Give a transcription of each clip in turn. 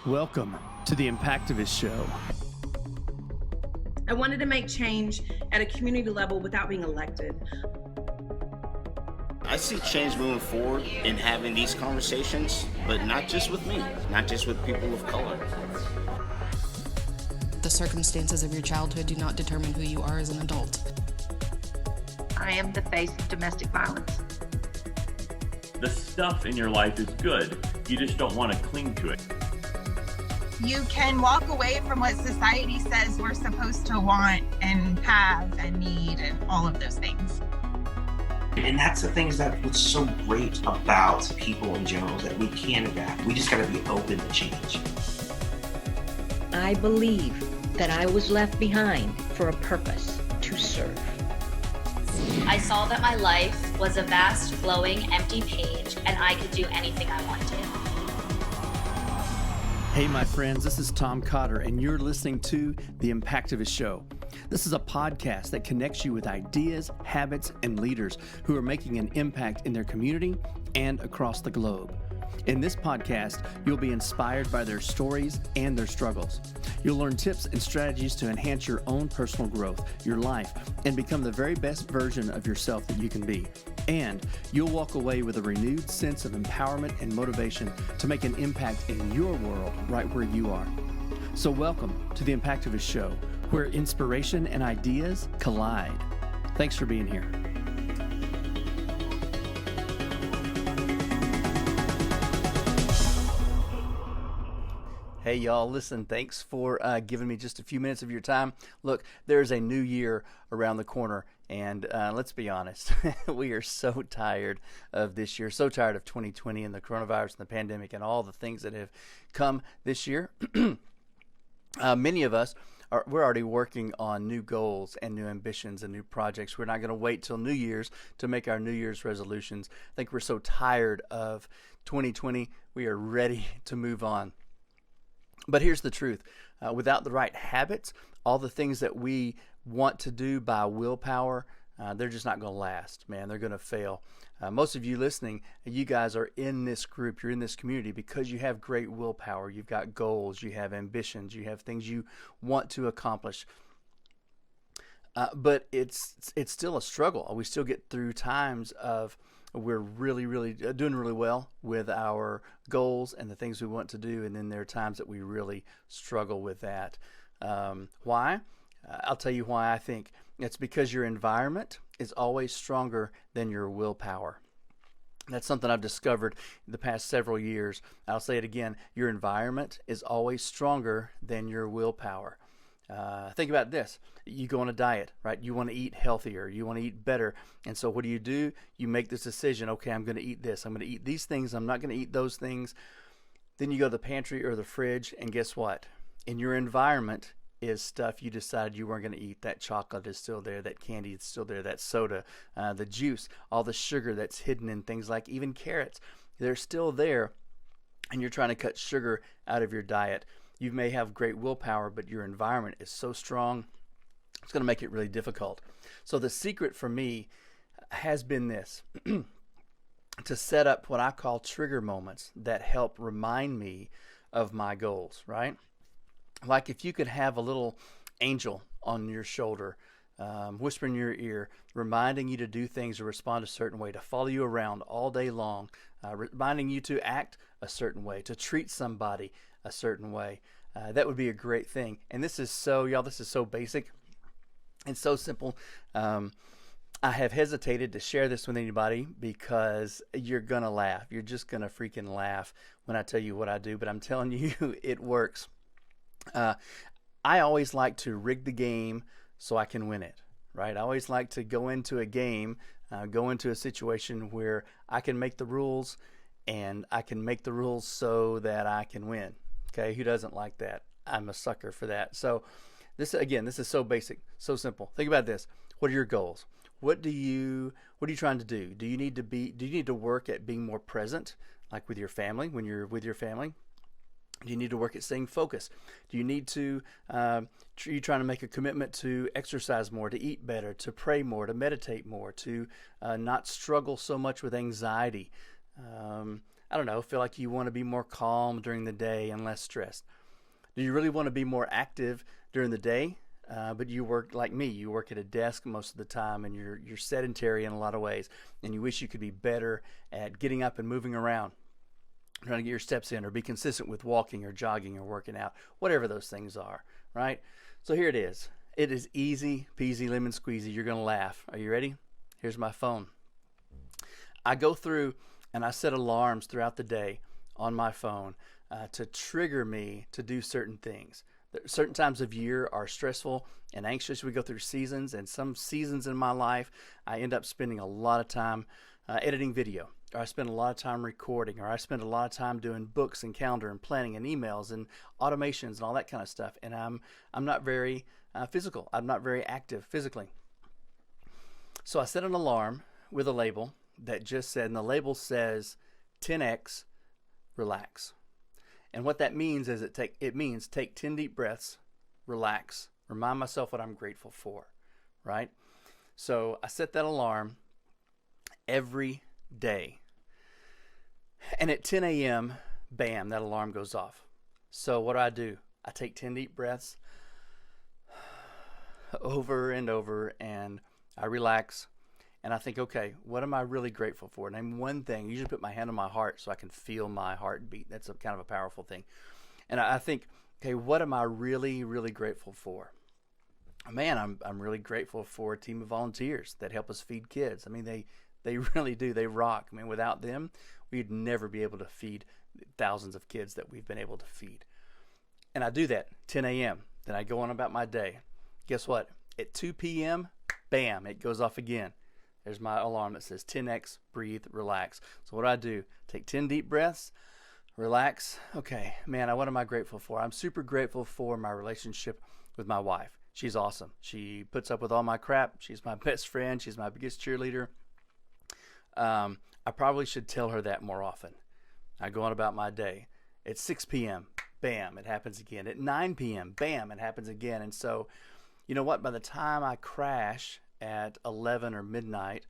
Welcome to the Impactivist Show. I wanted to make change at a community level without being elected. I see change moving forward in having these conversations, but not just with me, not just with people of color. The circumstances of your childhood do not determine who you are as an adult. I am the face of domestic violence. The stuff in your life is good. You just don't want to cling to it. You can walk away from what society says we're supposed to want and have and need and all of those things. And that's the things what's so great about people in general is that we can adapt. We just got to be open to change. I believe that I was left behind for a purpose, to serve. I saw that my life was a vast, glowing, empty page, and I could do anything I wanted. Hey, my friends, this is Tom Cotter, and you're listening to The Impactivist Show. This is a podcast that connects you with ideas, habits, and leaders who are making an impact in their community and across the globe. In this podcast, you'll be inspired by their stories and their struggles. You'll learn tips and strategies to enhance your own personal growth, your life, and become the very best version of yourself that you can be. And you'll walk away with a renewed sense of empowerment and motivation to make an impact in your world right where you are. So welcome to the Impactivist Show, where inspiration and ideas collide. Thanks for being here. Hey, y'all, listen, thanks for giving me just a few minutes of your time. Look, there's a new year around the corner, and let's be honest, we are so tired of this year, so tired of 2020 and the coronavirus and the pandemic and all the things that have come this year. Many of us, we're already working on new goals and new ambitions and new projects. We're not going to wait till New Year's to make our New Year's resolutions. I think we're so tired of 2020, we are ready to move on. But here's the truth. Without the right habits, all the things that we want to do by willpower, they're just not going to last, man. They're going to fail. Most of you listening, you guys are in this group, you're in this community because you have great willpower. You've got goals, you have ambitions, you have things you want to accomplish. But it's still a struggle. We still get through times of we're really doing really well with our goals and the things we want to do, and then there are times that we really struggle with that. Why? I'll tell you why. I think it's because your environment is always stronger than your willpower. That's something I've discovered the past several years. I'll say it again. Your environment is always stronger than your willpower. Think about this. You go on a diet, right? You want to eat healthier. You want to eat better. And so what do? You make this decision. Okay, I'm going to eat this. I'm going to eat these things. I'm not going to eat those things. Then you go to the pantry or the fridge, and guess what? In your environment is stuff you decided you weren't going to eat. That chocolate is still there. That candy is still there. That soda, the juice, all the sugar that's hidden in things like even carrots. They're still there, and you're trying to cut sugar out of your diet. You may have great willpower, but your environment is so strong, it's going to make it really difficult. So the secret for me has been this, to set up what I call trigger moments that help remind me of my goals, right? Like if you could have a little angel on your shoulder, whispering in your ear, reminding you to do things or respond a certain way, to follow you around all day long, reminding you to act a certain way, to treat somebody a certain way. That would be a great thing. And this is so basic and so simple. I have hesitated to share this with anybody because you're going to laugh. You're just going to freaking laugh when I tell you what I do, but I'm telling you, it works. I always like to rig the game so I can win it, right? I always like to go into a game, go into a situation where I can make the rules, and I can make the rules so that I can win. Okay, who doesn't like that? I'm a sucker for that. So this is so basic, so simple. Think about this. What are your goals? What are you trying to do? Do you need to work at being more present, like with your family, when you're with your family? Do you need to work at staying focused? Do you need to, are you trying to make a commitment to exercise more, to eat better, to pray more, to meditate more, to not struggle so much with anxiety? I don't know, feel like you want to be more calm during the day and less stressed? Do you really want to be more active during the day? But you work like me. You work at a desk most of the time, and you're sedentary in a lot of ways, and you wish you could be better at getting up and moving around, trying to get your steps in, or be consistent with walking or jogging or working out, whatever those things are, right? So here it is. It is easy peasy lemon squeezy. You're going to laugh. Are you ready? Here's my phone. I go through and I set alarms throughout the day on my phone to trigger me to do certain things. Certain times of year are stressful and anxious. We go through seasons, and some seasons in my life, I end up spending a lot of time editing video, or I spend a lot of time recording, or I spend a lot of time doing books and calendar and planning and emails and automations and all that kind of stuff. And I'm not very physical. I'm not very active physically. So I set an alarm with a label that just said, and the label says 10x, relax. And what that means is it means take 10 deep breaths, relax, remind myself what I'm grateful for, right? So I set that alarm every day. And at 10 a.m., bam, that alarm goes off. So what do? I take 10 deep breaths over and over, and I relax. And I think, okay, what am I really grateful for? Name one thing. I usually put my hand on my heart so I can feel my heartbeat. That's kind of a powerful thing. And I think, okay, what am I really, really grateful for? Man, I'm really grateful for a team of volunteers that help us feed kids. I mean, they really do. They rock. I mean, without them, we'd never be able to feed thousands of kids that we've been able to feed. And I do that 10 a.m. Then I go on about my day. Guess what? At 2 p.m., bam, it goes off again. There's my alarm that says 10x, breathe, relax. So what do? Take 10 deep breaths, relax. Okay, man, what am I grateful for? I'm super grateful for my relationship with my wife. She's awesome. She puts up with all my crap. She's my best friend. She's my biggest cheerleader. I probably should tell her that more often. I go on about my day. At 6 p.m., bam, it happens again. At 9 p.m., bam, it happens again. And so, you know what? By the time I crash at 11 or midnight,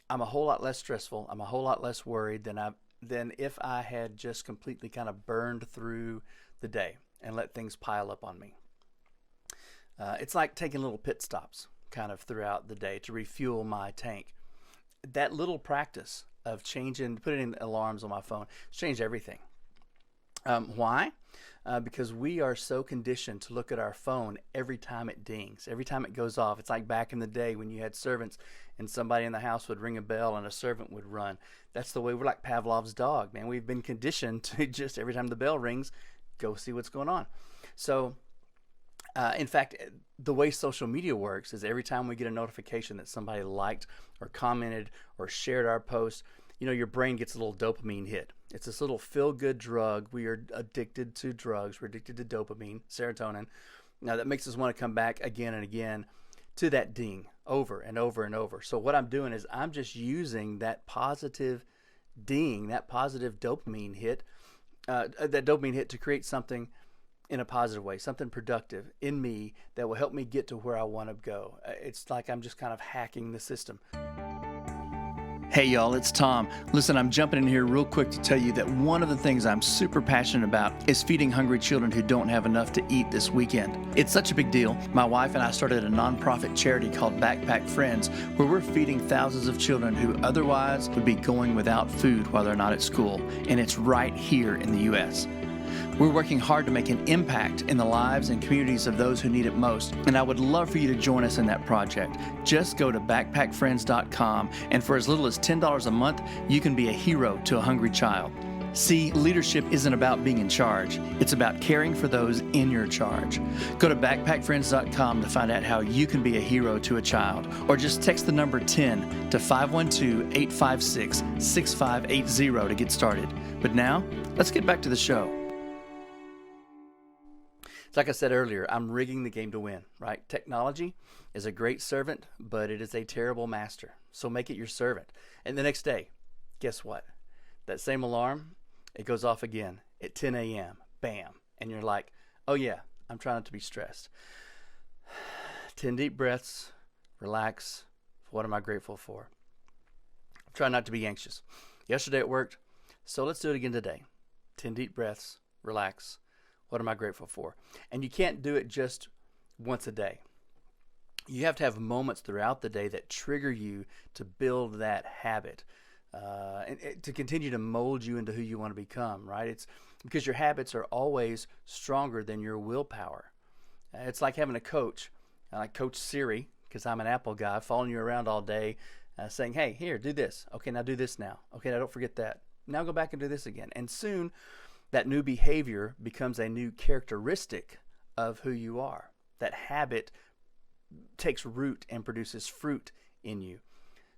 I'm a whole lot less stressful. I'm a whole lot less worried than if I had just completely kind of burned through the day and let things pile up on me. It's like taking little pit stops kind of throughout the day to refuel my tank. That little practice of putting alarms on my phone, it's changed everything. Why? Because we are so conditioned to look at our phone every time it dings, every time it goes off. It's like back in the day when you had servants and somebody in the house would ring a bell and a servant would run. That's the way we're like Pavlov's dog, man. We've been conditioned to just every time the bell rings, go see what's going on. So, in fact, the way social media works is every time we get a notification that somebody liked or commented or shared our post, your brain gets a little dopamine hit. It's this little feel-good drug. We are addicted to drugs. We're addicted to dopamine, serotonin. Now, that makes us want to come back again and again to that ding over and over and over. So what I'm doing is I'm just using that positive ding, that positive dopamine hit, to create something in a positive way, something productive in me that will help me get to where I want to go. It's like I'm just kind of hacking the system. Hey y'all, it's Tom. Listen, I'm jumping in here real quick to tell you that one of the things I'm super passionate about is feeding hungry children who don't have enough to eat this weekend. It's such a big deal. My wife and I started a nonprofit charity called Backpack Friends, where we're feeding thousands of children who otherwise would be going without food while they're not at school, and it's right here in the U.S. We're working hard to make an impact in the lives and communities of those who need it most, and I would love for you to join us in that project. Just go to backpackfriends.com, and for as little as $10 a month, you can be a hero to a hungry child. See, leadership isn't about being in charge. It's about caring for those in your charge. Go to backpackfriends.com to find out how you can be a hero to a child, or just text the number 10 to 512-856-6580 to get started. But now, let's get back to the show. Like I said earlier, I'm rigging the game to win, right? Technology is a great servant, but it is a terrible master. So make it your servant. And the next day, guess what? That same alarm, it goes off again at 10 a.m. Bam. And you're like, oh yeah, I'm trying not to be stressed. 10 deep breaths, relax. What am I grateful for? I'm trying not to be anxious. Yesterday at work, So let's do it again today. 10 deep breaths, relax. What am I grateful for? And you can't do it just once a day. You have to have moments throughout the day that trigger you to build that habit, and to continue to mold you into who you want to become, right? It's because your habits are always stronger than your willpower. It's like having a coach, like Coach Siri, because I'm an Apple guy, following you around all day, saying, hey, here, do this. Okay, now do this now. Okay, now don't forget that. Now go back and do this again. And soon, that new behavior becomes a new characteristic of who you are. That habit takes root and produces fruit in you.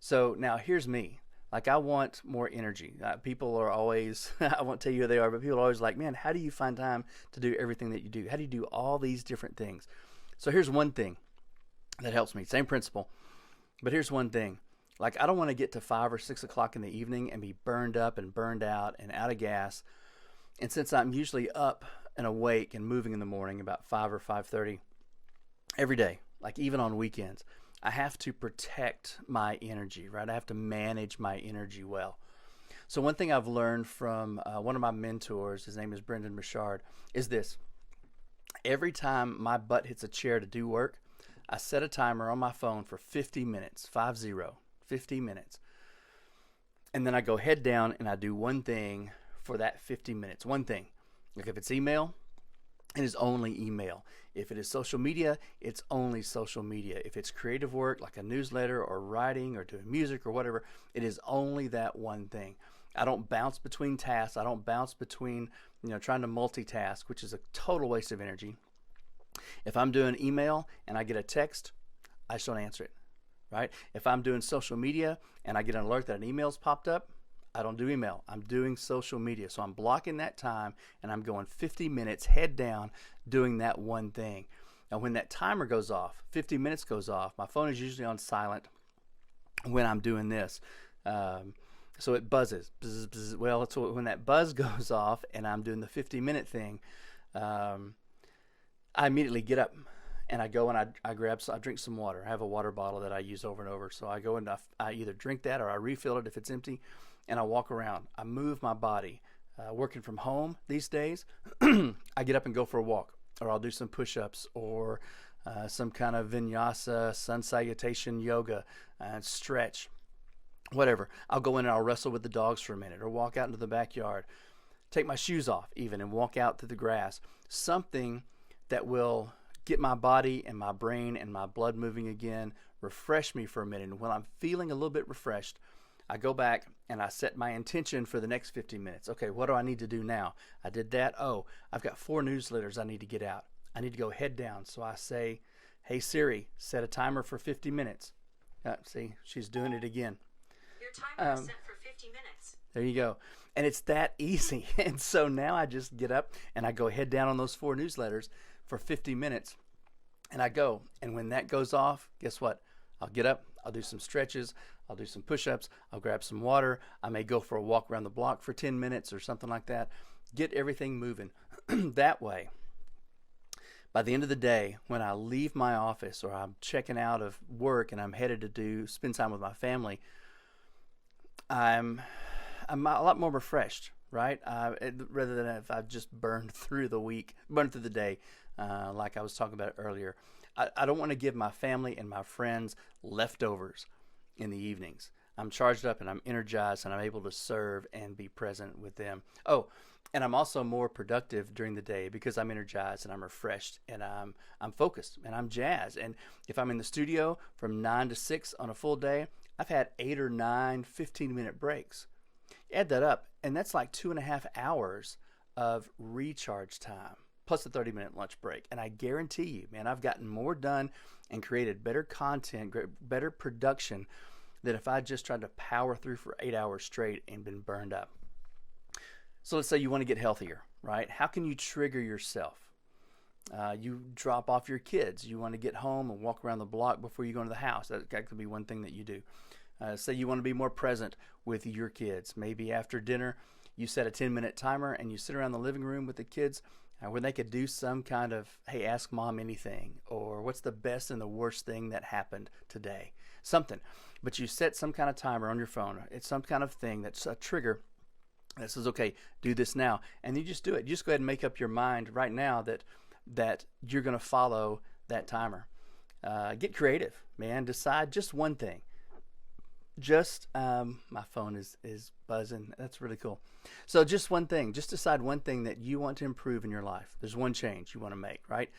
So now here's me. Like, I want more energy. People are always, I won't tell you who they are, but people are always like, man, how do you find time to do everything that you do? How do you do all these different things? So here's one thing that helps me. Same principle, but here's one thing. Like, I don't want to get to 5 or 6 o'clock in the evening and be burned up and burned out and out of gas. And since I'm usually up and awake and moving in the morning about 5 or 5:30 every day, like even on weekends, I have to protect my energy, right? I have to manage my energy well. So one thing I've learned from one of my mentors, his name is Brendan Richard, is this. Every time my butt hits a chair to do work, I set a timer on my phone for 50 minutes, 50 minutes. And then I go head down and I do one thing for that 50 minutes, one thing. Like if it's email, it is only email. If it is social media, it's only social media. If it's creative work like a newsletter or writing or doing music or whatever, it is only that one thing. I don't bounce between tasks. I don't bounce between, trying to multitask, which is a total waste of energy. If I'm doing email and I get a text, I just don't answer it, right? If I'm doing social media and I get an alert that an email's popped up, I don't do email. I'm doing social media. So I'm blocking that time and I'm going 50 minutes head down doing that one thing. Now when that timer goes off, 50 minutes goes off, my phone is usually on silent when I'm doing this. So it buzzes. Bzz, bzz. Well, it's when that buzz goes off and I'm doing the 50-minute thing, I immediately get up and I go and I drink some water. I have a water bottle that I use over and over. So I go and I either drink that or I refill it if it's empty. And I walk around. I move my body. Working from home these days, I get up and go for a walk, or I'll do some push-ups, or some kind of vinyasa, sun salutation yoga, stretch, whatever. I'll go in and I'll wrestle with the dogs for a minute, or walk out into the backyard, take my shoes off even, and walk out through the grass. Something that will get my body and my brain and my blood moving again, refresh me for a minute. And when I'm feeling a little bit refreshed, I go back and I set my intention for the next 50 minutes. Okay, what do I need to do now? I did that. Oh, I've got 4 newsletters I need to get out. I need to go head down. So I say, hey Siri, set a timer for 50 minutes. See, she's doing it again. Your timer is set for 50 minutes. There you go. And it's that easy. And so now I just get up and I go head down on those 4 newsletters for 50 minutes. And I go. And when that goes off, guess what? I'll get up. I'll do some stretches. I'll do some push-ups. I'll grab some water. I may go for a walk around the block for 10 minutes or something like that. Get everything moving. That way, by the end of the day, when I leave my office or I'm checking out of work and I'm headed to spend time with my family, I'm a lot more refreshed, right? Rather than if I've just burned through the day, like I was talking about earlier. I don't want to give my family and my friends leftovers in the evenings. I'm charged up and I'm energized and I'm able to serve and be present with them. Oh, and I'm also more productive during the day because I'm energized and I'm refreshed and I'm focused and I'm jazzed. And if I'm in the studio from 9 to 6 on a full day, I've had 8 or 9 15-minute breaks. Add that up, and that's like 2.5 hours of recharge time, plus a 30-minute lunch break. And I guarantee you, man, I've gotten more done and created better content, better production than if I just tried to power through for 8 hours straight and been burned up. So let's say you want to get healthier, right? How can you trigger yourself? You drop off your kids. You want to get home and walk around the block before you go into the house. That could be one thing that you do. Say you want to be more present with your kids. Maybe after dinner, you set a 10-minute timer and you sit around the living room with the kids where they could do some kind of, hey, ask mom anything, or what's the best and the worst thing that happened today? Something. But you set some kind of timer on your phone. It's some kind of thing that's a trigger that says, okay, do this now. And you just do it. You just go ahead and make up your mind right now that you're going to follow that timer. Get creative, man. Decide just one thing. Just, my phone is buzzing. That's really cool. So just one thing. Just decide one thing that you want to improve in your life. There's one change you want to make, right?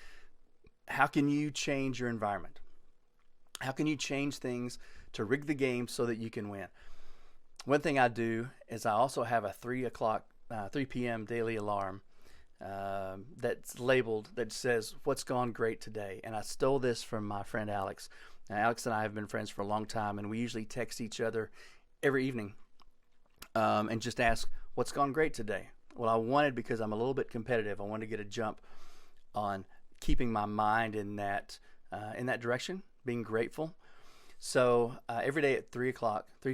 How can you change your environment? How can you change things to rig the game so that you can win? One thing I do is I also have a 3 p.m. daily alarm that's labeled, that says, what's gone great today? And I stole this from my friend Alex. Now, Alex and I have been friends for a long time, and we usually text each other every evening and just ask, what's gone great today? Well, I wanted, because I'm a little bit competitive, I wanted to get a jump on keeping my mind in that direction, being grateful. So every day at 3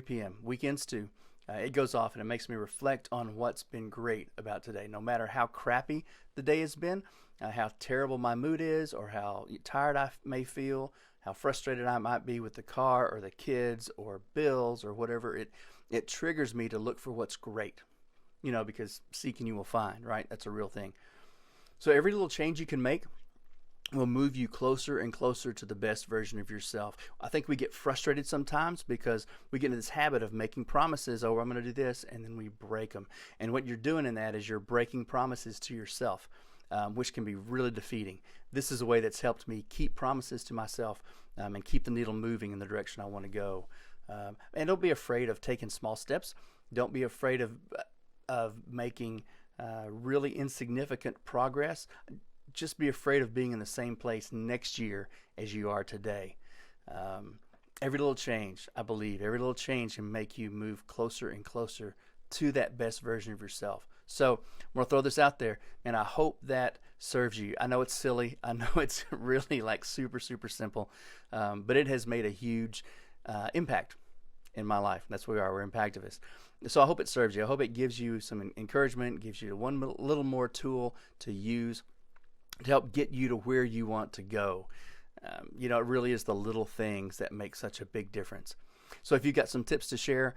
p.m., weekends too, it goes off and it makes me reflect on what's been great about today. No matter how crappy the day has been, how terrible my mood is, or how tired I may feel, how frustrated I might be with the car or the kids or bills or whatever, it triggers me to look for what's great. Because seeking you will find, right? That's a real thing. So every little change you can make will move you closer and closer to the best version of yourself. I think we get frustrated sometimes because we get into this habit of making promises. Oh, I'm going to do this, and then we break them. And what you're doing in that is you're breaking promises to yourself, which can be really defeating. This is a way that's helped me keep promises to myself and keep the needle moving in the direction I want to go. And don't be afraid of taking small steps. Don't be afraid of making really insignificant progress. Just be afraid of being in the same place next year as you are today. Every little change, I believe, every little change can make you move closer and closer to that best version of yourself. So I'm going to throw this out there, and I hope that serves you. I know it's silly. I know it's really like super, super simple, but it has made a huge impact in my life. That's where we are. We're impactivists. So I hope it serves you. I hope it gives you some encouragement, gives you one little more tool to use to help get you to where you want to go. It really is the little things that make such a big difference. So if you've got some tips to share,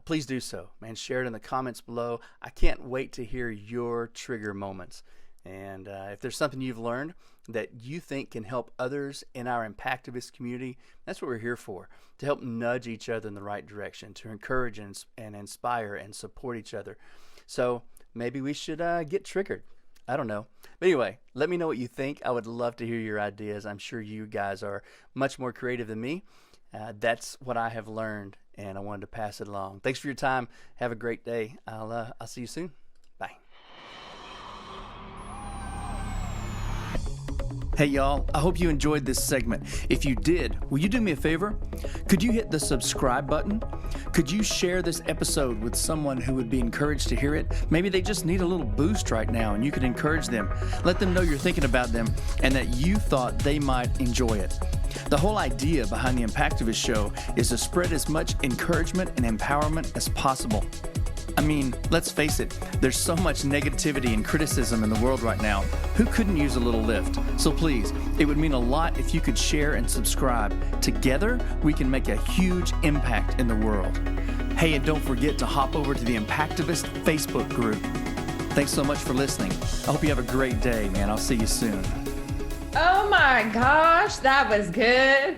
please do so. Man, share it in the comments below. I can't wait to hear your trigger moments. And if there's something you've learned that you think can help others in our Impactivist community, that's what we're here for, to help nudge each other in the right direction, to encourage and inspire and support each other. So maybe we should get triggered. I don't know. But anyway, let me know what you think. I would love to hear your ideas. I'm sure you guys are much more creative than me. That's what I have learned, and I wanted to pass it along. Thanks for your time. Have a great day. I'll see you soon. Bye. Hey y'all, I hope you enjoyed this segment. If you did, will you do me a favor? Could you hit the subscribe button? Could you share this episode with someone who would be encouraged to hear it? Maybe they just need a little boost right now and you can encourage them. Let them know you're thinking about them and that you thought they might enjoy it. The whole idea behind the Impactivist Show is to spread as much encouragement and empowerment as possible. I mean, let's face it, there's so much negativity and criticism in the world right now. Who couldn't use a little lift? So please, it would mean a lot if you could share and subscribe. Together, we can make a huge impact in the world. Hey, and don't forget to hop over to the Impactivist Facebook group. Thanks so much for listening. I hope you have a great day, man. I'll see you soon. Oh my gosh, that was good.